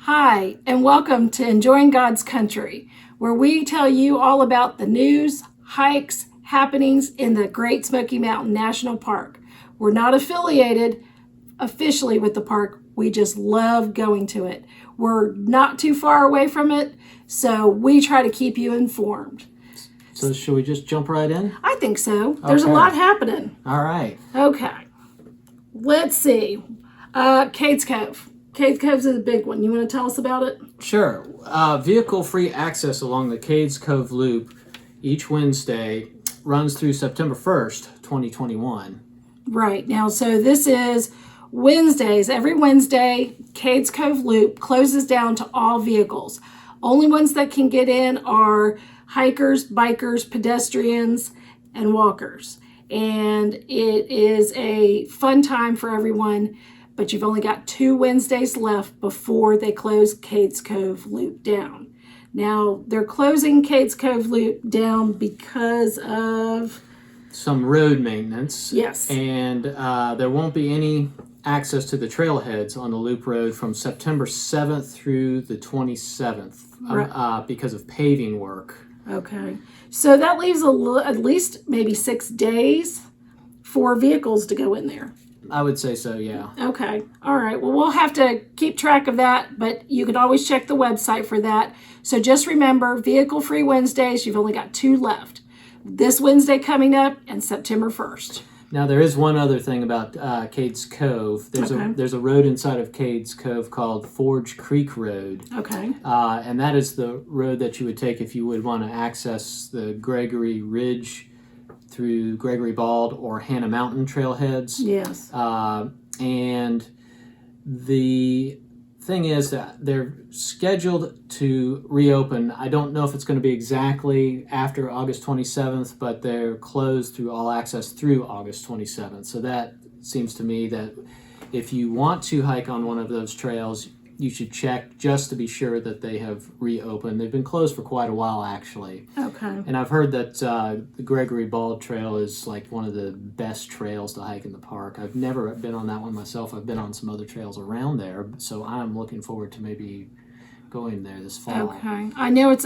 Hi, and welcome to Enjoying God's Country, where we tell you all about the news, hikes, happenings in the Great Smoky Mountain National Park. We're not affiliated officially with the park. We just love going to it. We're not too far away from it, so we try to keep you informed. So should we just jump right in? I think so. There's a Okay. lot happening. All right. Okay. Let's see. Cades Cove. Cades Cove is a big one. You want to tell us about it? Sure. Vehicle-free access along the Cades Cove Loop each Wednesday runs through September 1st, 2021. Right. Now, so this is Wednesdays. Every Wednesday, Cades Cove Loop closes down to all vehicles. Only ones that can get in are hikers, bikers, pedestrians, and walkers. And it is a fun time for everyone, but you've only got 2 Wednesdays left before they close Cades Cove Loop down. Now, they're closing Cades Cove Loop down because of Some road maintenance. Yes. And there won't be any access to the trailheads on the Loop Road from September 7th through the 27th because of paving work. Okay. So that leaves at least maybe 6 days for vehicles to go in there. I would say so, yeah. Okay. All right. Well, we'll have to keep track of that, but you can always check the website for that. So just remember, vehicle-free Wednesdays, you've only got 2 left. This Wednesday coming up and September 1st. Now, there is one other thing about Cades Cove. There's a road inside of Cades Cove called Forge Creek Road. Okay. And that is the road that you would take if you would want to access the Gregory Ridge through Gregory Bald or Hannah Mountain trailheads. Yes. And the thing is that they're scheduled to reopen. I don't know if it's going to be exactly after August 27th, but they're closed through all access through August 27th. So that seems to me that if you want to hike on one of those trails, you should check just to be sure that they have reopened. They've been closed for quite a while, actually. Okay. And I've heard that the Gregory Bald Trail is like one of the best trails to hike in the park. I've never been on that one myself. I've been on some other trails around there, so I'm looking forward to maybe going there this fall. Okay. I know it's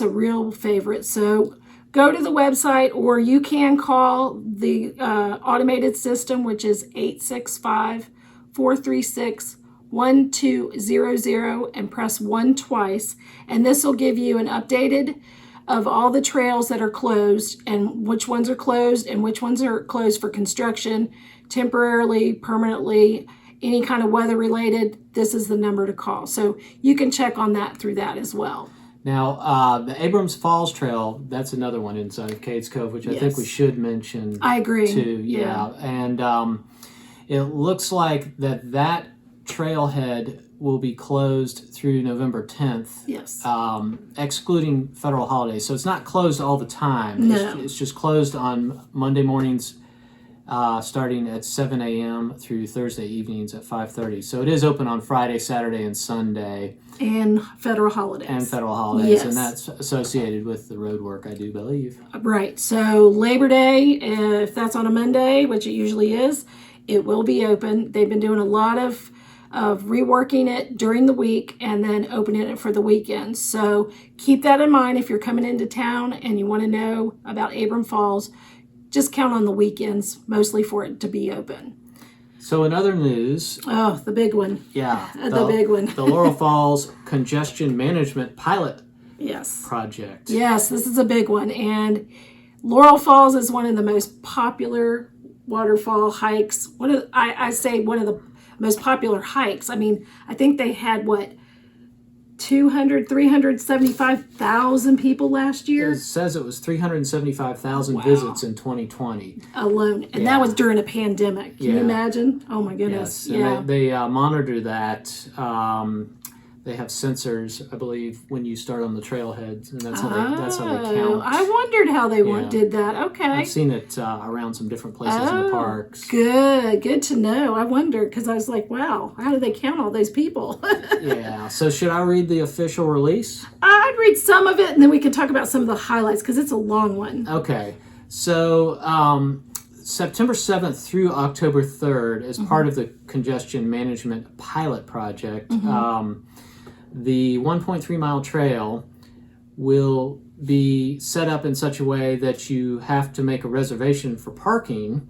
a real favorite. So go to the website, or you can call the automated system, which is 865-436-1200, and press 1 twice, and this will give you an updated of all the trails that are closed and which ones are closed and which ones are closed for construction, temporarily, permanently, any kind of weather related. This is the number to call. So you can check on that through that as well. Now, the Abrams Falls Trail, that's another one inside of Cades Cove, which I think we should mention. I agree. Too, yeah. And it looks like that trailhead will be closed through November 10th. Yes. Excluding federal holidays. So it's not closed all the time. No. It's just closed on Monday mornings starting at 7 a.m. through Thursday evenings at 5:30. So it is open on Friday, Saturday, and Sunday. And federal holidays. Yes. And that's associated with the road work, I do believe. Right. So Labor Day, if that's on a Monday, which it usually is, it will be open. They've been doing a lot of reworking it during the week and then opening it for the weekends. So keep that in mind if you're coming into town and you want to know about Abram Falls. Just count on the weekends mostly for it to be open. So in other news... Oh, the big one. Yeah. The big one. The Laurel Falls Congestion Management Pilot Yes. Project. Yes, this is a big one. And Laurel Falls is one of the most popular waterfall hikes. I say one of the most popular hikes. I mean, I think they had 375,000 people last year. It says it was 375,000 visits in 2020 alone, and that was during a pandemic. Can you imagine? Oh my goodness! Yes. And they monitor that. They have sensors, I believe, when you start on the trailheads, and that's how they count. I wondered how they did that. Okay, I've seen it around some different places in the parks. Good to know. I wondered because I was like, wow, how do they count all those people? Yeah. So should I read the official release? I'd read some of it, and then we can talk about some of the highlights because it's a long one. Okay. So September 7th through October 3rd, as part of the Congestion Management Pilot Project, The 1.3 mile trail will be set up in such a way that you have to make a reservation for parking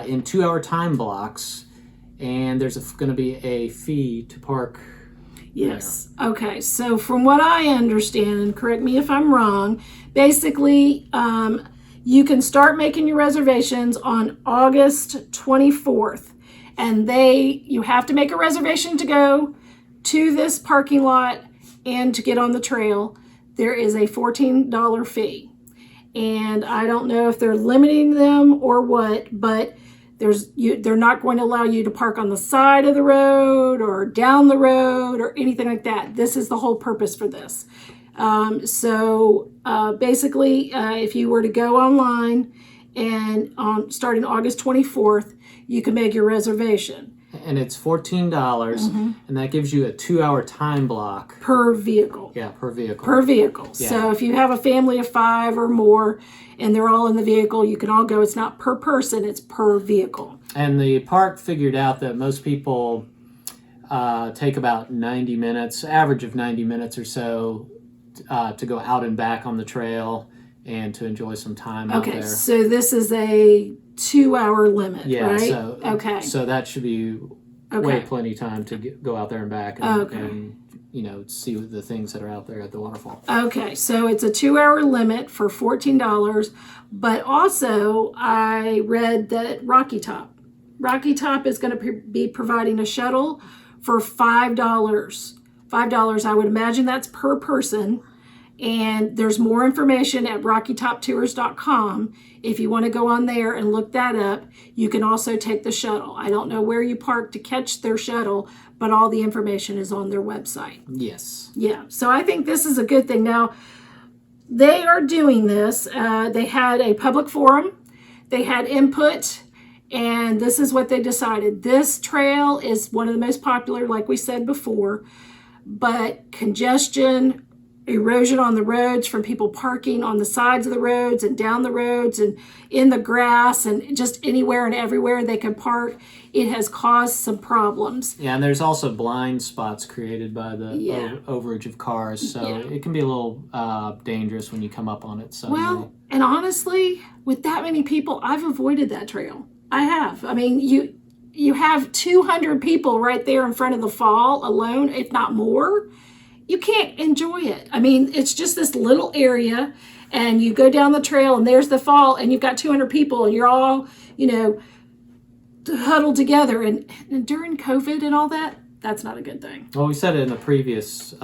in 2-hour time blocks, and there's going to be a fee to park. Yes. Okay. So from what I understand, and correct me if I'm wrong, basically you can start making your reservations on August 24th, and you have to make a reservation to go to this parking lot and to get on the trail. There is a $14 fee. And I don't know if they're limiting them or what, but they're not going to allow you to park on the side of the road or down the road or anything like that. This is the whole purpose for this. Basically, if you were to go online and starting August 24th, you can make your reservation. And it's $14, and that gives you a 2-hour time block. Per vehicle. Yeah, per vehicle. Per vehicle. Yeah. So if you have a family of 5 or more and they're all in the vehicle, you can all go. It's not per person, it's per vehicle. And the park figured out that most people take about 90 minutes, average of 90 minutes or so, to go out and back on the trail and to enjoy some time out there. Okay, so this is a 2-hour limit, right? So that should be way plenty time to go out there and back and see the things that are out there at the waterfall. Okay, so it's a 2-hour limit for $14, but also I read that Rocky Top is going to be providing a shuttle for $5. $5, I would imagine that's per person. And there's more information at rockytoptours.com. If you want to go on there and look that up, you can also take the shuttle. I don't know where you park to catch their shuttle, but all the information is on their website. Yes. Yeah. So I think this is a good thing. Now, they are doing this. They had a public forum. They had input. And this is what they decided. This trail is one of the most popular, like we said before, but congestion, erosion on the roads from people parking on the sides of the roads and down the roads and in the grass and just anywhere and everywhere they can park, it has caused some problems. Yeah, and there's also blind spots created by the overage of cars, so it can be a little dangerous when you come up on it suddenly. Well, and honestly, with that many people, I've avoided that trail. I have. I mean, you have 200 people right there in front of the fall alone, if not more. You can't enjoy it. I mean, it's just this little area, and you go down the trail, and there's the fall, and you've got 200 people, and you're all, huddled together. And during COVID and all that, that's not a good thing. Well, we said it in a previous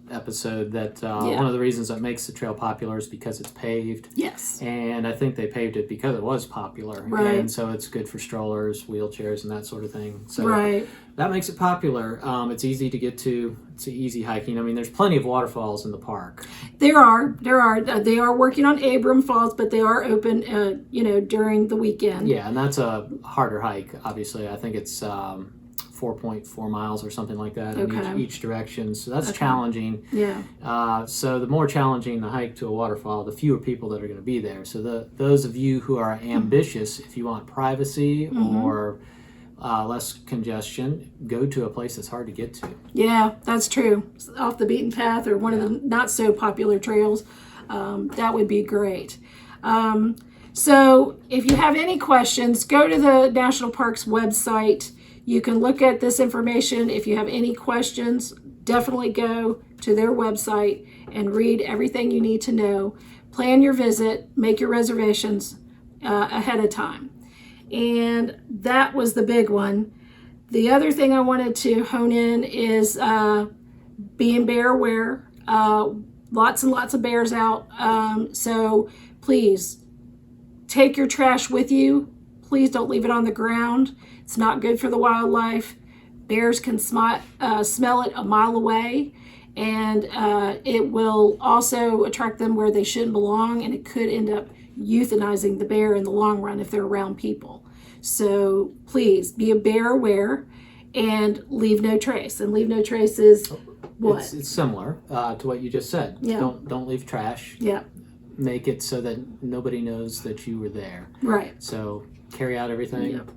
episode that one of the reasons that makes the trail popular is because it's paved. Yes. And I think they paved it because it was popular. Right. And so it's good for strollers, wheelchairs, and that sort of thing. So that makes it popular. It's easy to get to. It's easy hiking. I mean, there's plenty of waterfalls in the park. There are. They are working on Abram Falls, but they are open, during the weekend. Yeah, and that's a harder hike, obviously. I think it's 4.4 miles or something like that in each direction. So that's challenging. Yeah. So the more challenging the hike to a waterfall, the fewer people that are going to be there. So those of you who are ambitious, if you want privacy or less congestion, go to a place that's hard to get to. Yeah, that's true. Off the beaten path or one of the not so popular trails. That would be great. So if you have any questions, go to the National Parks website. You can look at this information. If you have any questions, definitely go to their website and read everything you need to know. Plan your visit, make your reservations ahead of time. And that was the big one. The other thing I wanted to hone in is being bear aware. Lots and lots of bears out. So please take your trash with you. Please don't leave it on the ground. It's not good for the wildlife. Bears can smell it a mile away, and it will also attract them where they shouldn't belong, and it could end up euthanizing the bear in the long run if they're around people. So please be a bear aware and leave no trace. And leave no trace is what? It's similar to what you just said. Yeah. Don't leave trash. Yeah. Make it so that nobody knows that you were there. Right. So carry out everything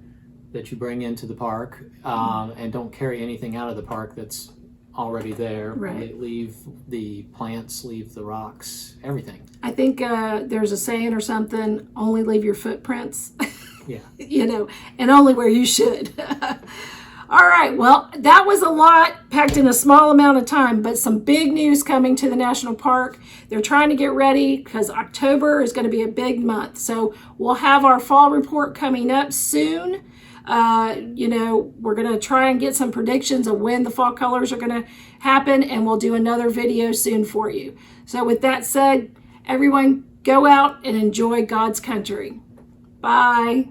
that you bring into the park, and don't carry anything out of the park that's already there. Right. Leave the plants, leave the rocks, everything. I think there's a saying or something, only leave your footprints, Yeah. you know, and only where you should. All right, well, that was a lot packed in a small amount of time, but some big news coming to the national park. They're trying to get ready because October is going to be a big month. So we'll have our fall report coming up soon. You know, we're going to try and get some predictions of when the fall colors are going to happen, and we'll do another video soon for you. So with that said, everyone go out and enjoy God's country. Bye.